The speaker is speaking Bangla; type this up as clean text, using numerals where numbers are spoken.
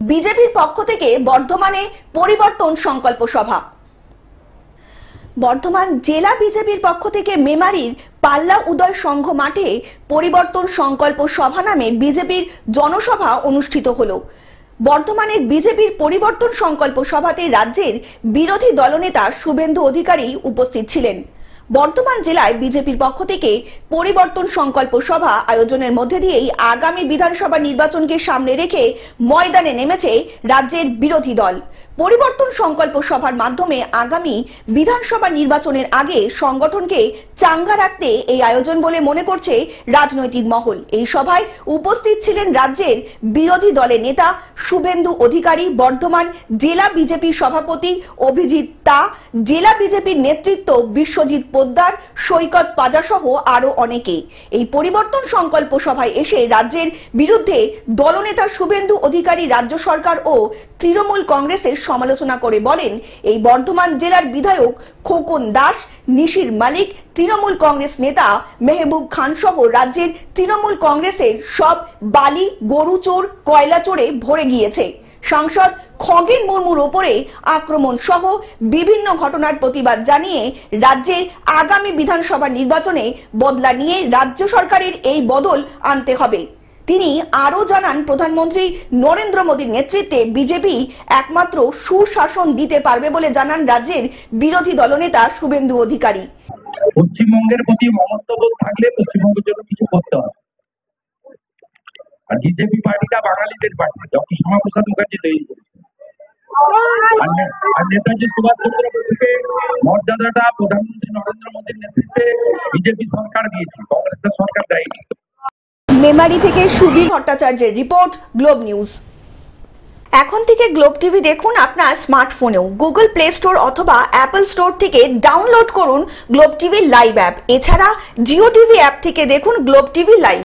বিজেপির পক্ষ থেকে বর্ধমানে পরিবর্তন সংকল্প সভা। বর্ধমান জেলা বিজেপির পক্ষ থেকে মেমারির পাল্লা উদয় সংঘ মাঠে পরিবর্তন সংকল্প সভা নামে বিজেপির জনসভা অনুষ্ঠিত হলো। বর্ধমানের বিজেপির পরিবর্তন সংকল্প সভাতে রাজ্যের বিরোধী দলনেতা শুভেন্দু অধিকারী উপস্থিত ছিলেন। বর্ধমান জেলায় বিজেপির পক্ষ থেকে পরিবর্তন সংকল্প সভা আয়োজনের মধ্যে দিয়েই আগামী বিধানসভা নির্বাচনকে সামনে রেখে ময়দানে নেমেছে রাজ্যের বিরোধী দল। পরিবর্তন সংকল্প সভার মাধ্যমে আগামী বিধানসভা নির্বাচনের আগে সংগঠনকে চাঙ্গা রাখতে এই আয়োজন বলে মনে করছে রাজনৈতিক মহল। এই সভায় উপস্থিত ছিলেন রাজ্যের বিরোধী দলের নেতা শুভেন্দু অধিকারী, বর্ধমান জেলা বিজেপির সভাপতি অভিজিৎ তা, জেলা বিজেপির নেতৃত্ব বিশ্বজিৎ পোদ্দার, সৈকত পাজা সহ আরো অনেকে। এই পরিবর্তন সংকল্প সভায় এসে রাজ্যের বিরুদ্ধে দলনেতা শুভেন্দু অধিকারী রাজ্য সরকার ও তৃণমূল কংগ্রেসের সমালোচনা করে বলেন, এই বর্ধমান জেলার বিধায়ক খোকন দাস, নিশির মালিক, তৃণমূল কংগ্রেস নেতা মেহবুব খান সহ রাজ্যের তৃণমূল কংগ্রেসের সব বালি, গরু চোর, কয়লা চোরে ভরে গিয়েছে। সাংসদ খগেন মুর্মুর ওপরে আক্রমণ সহ বিভিন্ন ঘটনার প্রতিবাদ জানিয়ে রাজ্যের আগামী বিধানসভা নির্বাচনে বদলা নিয়ে রাজ্য সরকারের এই বদল আনতে হবে। তিনি আরো জানান, প্রধানমন্ত্রী নরেন্দ্র মোদীর নেতৃত্বে বিজেপি একমাত্র সুশাসন দিতে পারবে বলে জানান রাজ্যের বিরোধী দলনেতা শুভেন্দু অধিকারী। পশ্চিমবঙ্গের প্রতি মমত্ববোধ থাকলে পশ্চিমবঙ্গের জন্য কিছু করতে হবে। আর বিজেপি পার্টিটা বাঙালিদের পার্টি, ডক্টর শ্যামাপ্রসাদ মুখার্জি তৈরি করেছে। আর নেতাজি সুভাষচন্দ্র বসুকে মর্যাদাটা প্রধানমন্ত্রী নরেন্দ্র মোদীর নেতৃত্বে বিজেপি সরকার দিয়েছে, কংগ্রেসের সরকার দেয়নি। মেমারি থেকে সুবীর ভট্টাচার্যের রিপোর্ট, গ্লোব নিউজ। এখন থেকে গ্লোব টিভি দেখুন আপনার স্মার্টফোনেও। গুগল প্লে স্টোর অথবা অ্যাপল স্টোর থেকে ডাউনলোড করুন গ্লোব টিভি লাইভ অ্যাপ। এছাড়া জিও টিভি অ্যাপ থেকে দেখুন গ্লোব টিভি লাইভ।